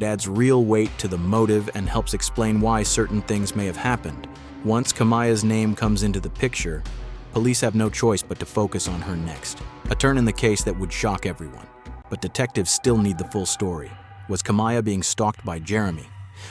It adds real weight to the motive and helps explain why certain things may have happened. Once Kamaya's name comes into the picture, police have no choice but to focus on her next. A turn in the case that would shock everyone. But detectives still need the full story. Was Kamaya being stalked by Jeremy,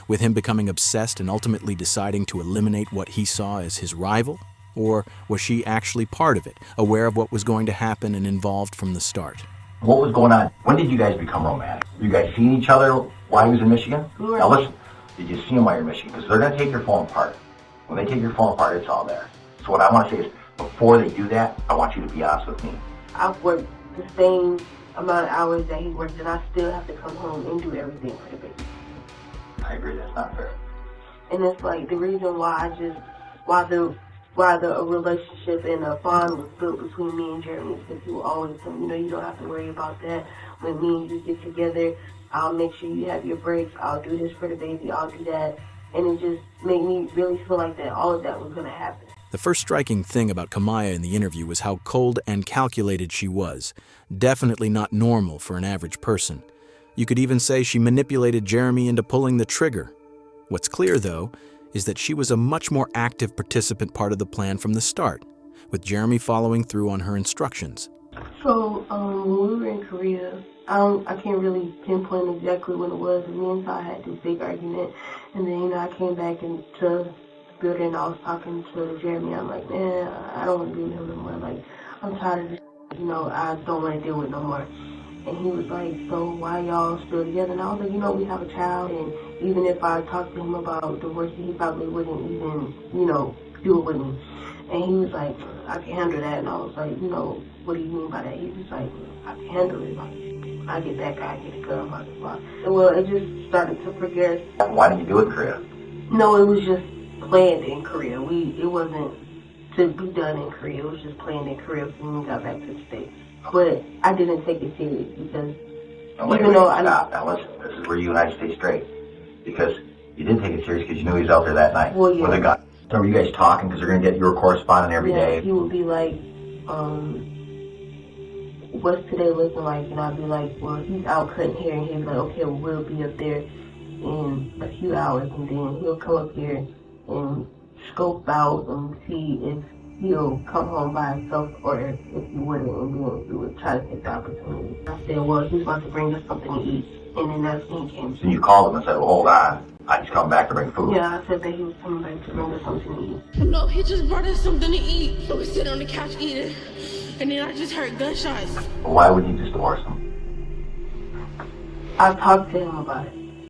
with him becoming obsessed and ultimately deciding to eliminate what he saw as his rival? Or was she actually part of it, aware of what was going to happen and involved from the start? What was going on? When did you guys become romantic? You guys seen each other while he was in Michigan? Now listen, did you see him while you're in Michigan? Because they're going to take your phone apart. When they take your phone apart, it's all there. So what I want to say is, before they do that, I want you to be honest with me. I've worked the same amount of hours that he worked, and I still have to come home and do everything for the baby. I agree, that's not fair. And it's like the reason why the relationship and a bond was built between me and Jeremy is because he will always tell me, you don't have to worry about that. When me and you get together, I'll make sure you have your breaks. I'll do this for the baby. I'll do that. And it just made me really feel like that all of that was going to happen. The first striking thing about Kamaya in the interview was how cold and calculated she was. Definitely not normal for an average person. You could even say she manipulated Jeremy into pulling the trigger. What's clear, though, is that she was a much more active participant part of the plan from the start, with Jeremy following through on her instructions. So, when we were in Korea, I can't really pinpoint exactly when it was. Me and Ty had this big argument, and then, I came back into the building, I was talking to Jeremy. I'm like, man, I don't want to be with him no more. Like, I'm tired of this, I don't want to deal with no more. And he was like, so why y'all still together? And I was like, we have a child, and even if I talked to him about divorce, he probably wouldn't even, do it with me. And he was like, I can handle that. And I was like, what do you mean by that? He was like, I can handle it. Like, I get that guy, I get a girl, blah, blah, blah. Well, it just started to progress. Why did you do it in Korea? No, it was just planned in Korea. It wasn't to be done in Korea. It was just planned in Korea when we got back to the States. But I didn't take it serious because Stop. Now listen, this is where you and I stay straight. Because you didn't take it serious because you knew he was out there that night with a gun. So were you guys talking because they're going to get your correspondent every day? He would be like, what's today looking like? And I'd be like, well, he's out cutting hair. And he'd be like, okay, well, we'll be up there in a few hours. And then he'll come up here and scope out and see if he'll come home by himself or if he wouldn't, and then we would try to take the opportunity. I said, well, he's about to bring us something to eat, and then that's when he came. So you called him and said, well, hold on, I just come back to bring food. Yeah, I said that he was coming back to bring us something to eat. No, he just brought us something to eat. So we sit on the couch eating, and then I just heard gunshots. Why would you just divorce him? I talked to him about it.